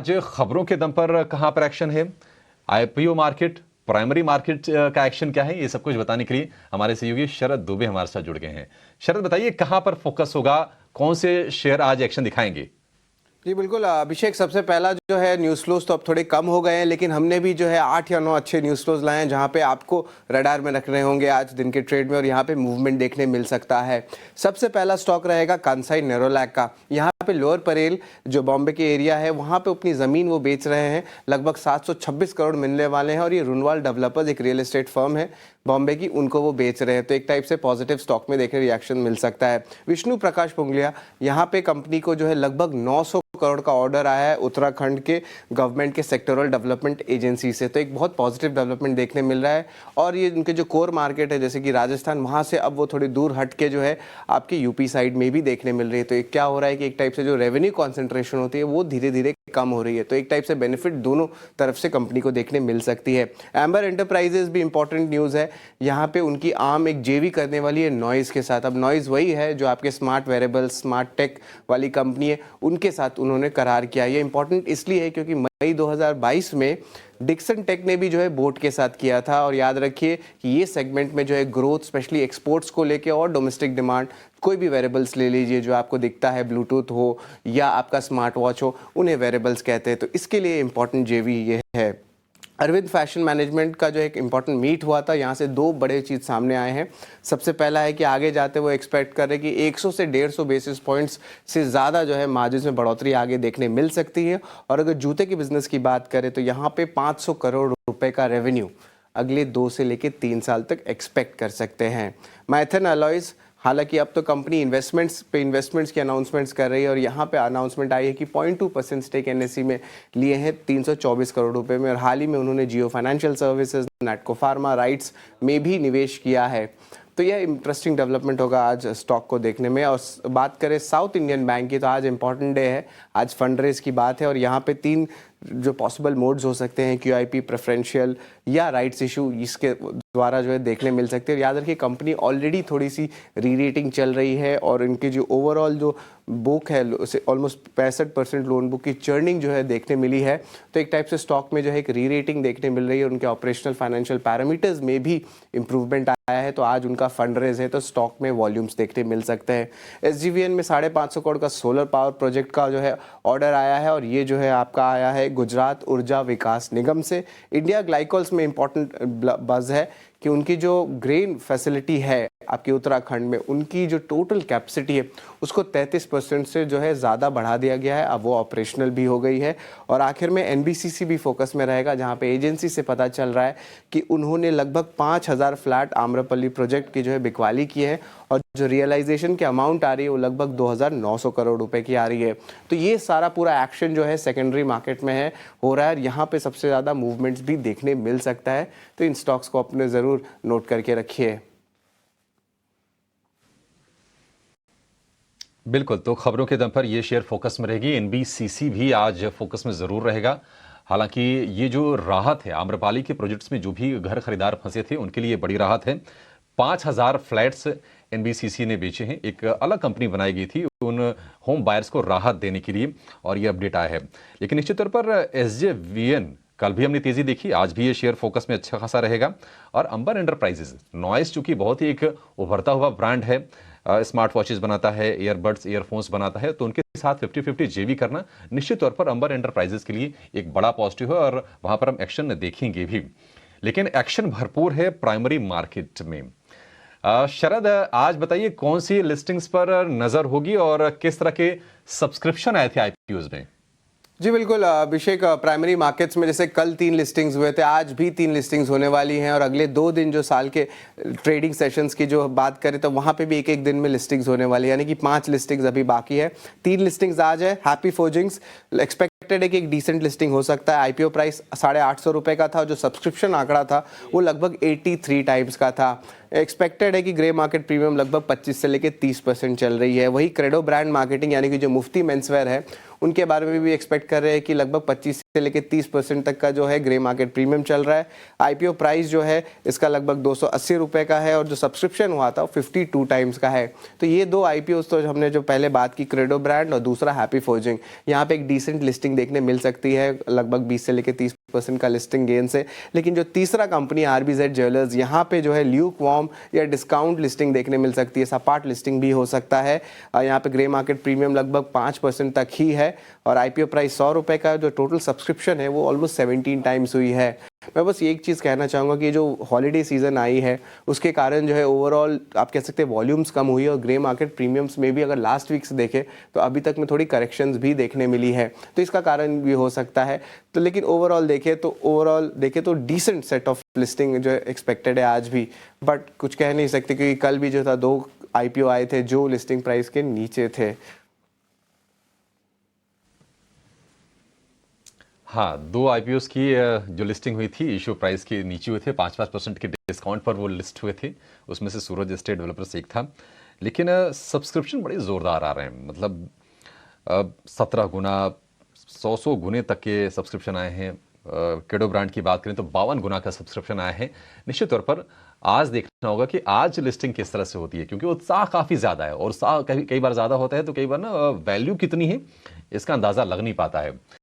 आज खबरों के दम पर कहां पर एक्शन है, आईपीओ मार्केट, प्राइमरी मार्केट का एक्शन क्या है, ये सब कुछ बताने के लिए हमारे सहयोगी शरद दुबे हमारे साथ जुड़ गए हैं। शरद, बताइए कहां पर फोकस होगा, कौन से शेयर आज एक्शन दिखाएंगे? जी बिल्कुल अभिषेक, सबसे पहला जो है न्यूज़ फ्लोज तो अब थोड़े कम हो गए हैं, लेकिन हमने भी जो है 8 या 9 अच्छे न्यूज़ फ्लोज लाए हैं जहां पे आपको रडार में रखने होंगे आज दिन के ट्रेड में, और यहां पे मूवमेंट देखने मिल सकता है। सबसे पहला स्टॉक रहेगा कांसाई नेरोलैक का। यहां पे लोअर परेल जो बॉम्बे के एरिया है वहां पे अपनी ज़मीन वो बेच रहे हैं, लगभग 726 करोड़ मिलने वाले हैं, और ये रुनवाल डेवलपर्स एक रियल एस्टेट फर्म है बॉम्बे की, उनको वो बेच रहे हैं। तो एक टाइप से पॉजिटिव स्टॉक में देखने रिएक्शन मिल सकता है। विष्णु प्रकाश पुंगलिया, यहाँ पे कंपनी को जो है लगभग 900 करोड़ का ऑर्डर आया है उत्तराखंड के गवर्नमेंट के सेक्टोरल डेवलपमेंट एजेंसी से, तो एक बहुत पॉजिटिव डेवलपमेंट देखने मिल रहा है। और ये उनके जो कोर मार्केट है जैसे कि राजस्थान, वहाँ से अब वो थोड़ी दूर हट के जो है आपके यूपी साइड में भी देखने मिल रही है। तो एक क्या हो रहा है कि एक टाइप से जो रेवेन्यू कॉन्सेंट्रेशन होती है वो धीरे धीरे कम हो रही है, तो एक टाइप से बेनिफिट दोनों तरफ से कंपनी को देखने मिल सकती है। एम्बर एंटरप्राइजेज भी इंपॉर्टेंट न्यूज़ है, यहाँ पे उनकी आर्म एक जेवी करने वाली है नॉइज़ के साथ। अब नॉइज़ वही है जो आपके स्मार्ट वेरेबल्स, स्मार्ट टेक वाली कंपनी है, उनके साथ उन्होंने करार किया। ये इंपॉर्टेंट इसलिए है क्योंकि मई 2022 में डिक्सन टेक ने भी जो है बोट के साथ किया था, और याद रखिए कि ये सेगमेंट में जो है ग्रोथ स्पेशली एक्सपोर्ट्स को लेके और डोमेस्टिक डिमांड, कोई भी वेरेबल्स ले लीजिए जो आपको दिखता है, ब्लूटूथ हो या आपका स्मार्ट वॉच हो, उन्हें वेरेबल्स कहते हैं। तो इसके लिए इंपॉर्टेंट जेवी ये है। अरविंद फैशन मैनेजमेंट का जो एक इंपॉर्टेंट मीट हुआ था, यहाँ से दो बड़े चीज़ सामने आए हैं। सबसे पहला है कि आगे जाते वो एक्सपेक्ट कर रहे हैं कि 100 से 150 बेसिस पॉइंट्स से ज़्यादा जो है मार्जिन में बढ़ोतरी आगे देखने मिल सकती है। और अगर जूते के बिजनेस की बात करें तो यहाँ पे 500 करोड़ रुपए का रेवेन्यू अगले 2 से लेकर 3 साल तक एक्सपेक्ट कर सकते हैं। माइथन अलॉयज़, हालांकि अब तो कंपनी इन्वेस्टमेंट्स की अनाउंसमेंट्स कर रही है, और यहाँ पे अनाउंसमेंट आई है कि 0.2% स्टेक एनएससी में लिए हैं 324 करोड़ रुपए में, और हाल ही में उन्होंने Jio Financial Services, Natco Pharma, RITES में भी निवेश किया है। तो यह इंटरेस्टिंग डेवलपमेंट होगा आज स्टॉक को देखने में। और बात करें साउथ इंडियन बैंक की, तो आज इंपॉर्टेंट डे है, आज फंड रेज की बात है, और यहाँ पे 3 जो पॉसिबल मोड्स हो सकते हैं, QIP, प्रेफरेंशियल या राइट्स इशू, इसके द्वारा जो है देखने मिल सकते हैं। और याद रखिए कंपनी ऑलरेडी थोड़ी सी री रेटिंग चल रही है, और इनकी जो ओवरऑल जो बुक है उसे ऑलमोस्ट 65% लोन बुक की चर्निंग जो है देखने मिली है। तो एक टाइप से स्टॉक में जो है एक री रेटिंग देखने मिल रही है, उनके ऑपरेशनल फाइनेंशियल पैरामीटर्स में भी इंप्रूवमेंट आया है। तो आज उनका फंड रेज है, तो स्टॉक में वॉल्यूम्स देखने मिल सकते हैं। SGVN में 550 करोड़ का सोलर पावर प्रोजेक्ट का जो है ऑर्डर आया है, और ये जो है आपका आया है गुजरात ऊर्जा विकास निगम से। इंडिया ग्लाइकोल्स में इंपॉर्टेंट बज है कि उनकी जो ग्रेन फैसिलिटी है आपके उत्तराखंड में, उनकी जो टोटल कैपेसिटी है उसको 33% से जो है ज़्यादा बढ़ा दिया गया है, अब वो ऑपरेशनल भी हो गई है। और आखिर में NBCC भी फोकस में रहेगा, जहाँ पे एजेंसी से पता चल रहा है कि उन्होंने लगभग 5000 फ्लैट आम्रपल्ली प्रोजेक्ट की जो है बिकवाली की है, और जो रियलाइजेशन की अमाउंट आ रही है वो लगभग 2900 करोड़ रुपए की आ रही है। तो ये सारा पूरा एक्शन जो है सेकेंडरी मार्केट में है हो रहा है, और यहाँ पे सबसे ज़्यादा मूवमेंट्स भी देखने मिल सकता है। तो इन स्टॉक्स को अपने ज़रूर नोट करके रखिए। बिल्कुल, तो खबरों के दम पर ये शेयर फोकस में रहेगी। NBCC भी आज फोकस में जरूर रहेगा। हालांकि ये जो राहत है, आम्रपाली के प्रोजेक्ट्स में जो भी घर खरीदार फंसे थे उनके लिए बड़ी राहत है। 5000 फ्लैट्स NBCC ने बेचे हैं, एक अलग कंपनी बनाई गई थी उन होम बायर्स को राहत देने के लिए, और ये अपडेट आया है। लेकिन निश्चित तौर पर SJVN, कल भी हमने तेजी देखी, आज भी ये शेयर फोकस में अच्छा खासा रहेगा। और अंबर एंटरप्राइजेज, नॉइस चूंकि बहुत ही एक उभरता हुआ ब्रांड है, स्मार्ट वॉचेस बनाता है, ईयरबड्स, ईयरफोन्स बनाता है, तो उनके साथ 50-50 जेवी करना निश्चित तौर पर अंबर एंटरप्राइजेस के लिए एक बड़ा पॉजिटिव है, और वहां पर हम एक्शन देखेंगे भी। लेकिन एक्शन भरपूर है प्राइमरी मार्केट में। शरद, आज बताइए कौन सी लिस्टिंग्स पर नजर होगी और किस तरह के सब्सक्रिप्शन आए थे IPOs में? जी बिल्कुल अभिषेक, प्राइमरी मार्केट्स में जैसे कल 3 लिस्टिंग्स हुए थे, आज भी 3 लिस्टिंग्स होने वाली हैं, और अगले 2 दिन जो साल के ट्रेडिंग सेशंस की जो बात करें तो वहाँ पे भी एक एक दिन में लिस्टिंग्स होने वाली है, यानी कि 5 लिस्टिंग्स अभी बाकी है। 3 लिस्टिंग्स आज है। हैप्पी फोर्जिंग्स एक्सपेक्टेड है कि एक डिसेंट लिस्टिंग हो सकता है। IPO प्राइस 850 रुपये का था, जो सब्सक्रिप्शन आंकड़ा था वो लगभग 83 टाइम्स का था। एक्सपेक्टेड है कि ग्रे मार्केट प्रीमियम लगभग 25 से लेकर 30% चल रही है। वही क्रेडो ब्रांड मार्केटिंग यानी कि जो मुफ्ती मेंसवेयर है उनके बारे में भी एक्सपेक्ट कर रहे हैं कि लगभग 25 से लेकर 30% तक का जो है ग्रे मार्केट प्रीमियम चल रहा है। आईपीओ प्राइस जो है इसका लगभग 280 रुपये का है और जो सब्सक्रिप्शन हुआ था वो 52 टाइम्स का है। तो ये दो आईपीओ तो हमने जो पहले बात की, क्रेडो ब्रांड और दूसरा हैप्पी फोर्जिंग, यहाँ पे एक डिसेंट लिस्टिंग देखने मिल सकती है, लगभग 20 से लेकर 30% का लिस्टिंग गेन से। लेकिन जो तीसरा कंपनी आरबीजेड ज्वेलर्स, यहाँ पे जो है ल्यूक वार्म या डिस्काउंट लिस्टिंग देखने मिल सकती है, सपाट लिस्टिंग भी हो सकता है। यहाँ पे ग्रे मार्केट प्रीमियम लगभग 5% तक ही है और आईपीओ प्राइस 100 रुपये का, जो टोटल सब्सक्रिप्शन है वो ऑलमोस्ट 17 टाइम्स हुई है। मैं बस एक चीज़ कहना चाहूँगा कि जो हॉलीडे सीज़न आई है उसके कारण जो है ओवरऑल आप कह सकते हैं वॉल्यूम्स कम हुई है और ग्रे मार्केट प्रीमियम्स में भी अगर लास्ट वीक से देखें तो अभी तक में थोड़ी करेक्शंस भी देखने मिली है, तो इसका कारण भी हो सकता है। तो लेकिन ओवरऑल देखें तो डिसेंट सेट ऑफ लिस्टिंग जो एक्सपेक्टेड है आज भी, बट कुछ कह नहीं सकते क्योंकि कल भी जो था 2 आईपीओ आए थे जो लिस्टिंग प्राइस के नीचे थे। हाँ, 2 आईपीओस की जो लिस्टिंग हुई थी इशू प्राइस के नीचे हुए थे, 5% के डिस्काउंट पर वो लिस्ट हुए थे। उसमें से सूरज स्टेट डेवलपर्स एक था। लेकिन सब्सक्रिप्शन बड़े ज़ोरदार आ रहे हैं, मतलब 17 गुना, 100 गुने तक के सब्सक्रिप्शन आए हैं। क्रेडो ब्रांड की बात करें तो 52 गुना का सब्सक्रिप्शन आया है। निश्चित तौर पर आज देखना होगा कि आज लिस्टिंग किस तरह से होती है, क्योंकि उत्साह काफ़ी ज़्यादा है और उत्साह कई बार ज़्यादा होता है तो कई बार ना वैल्यू कितनी है इसका अंदाज़ा लग नहीं पाता है।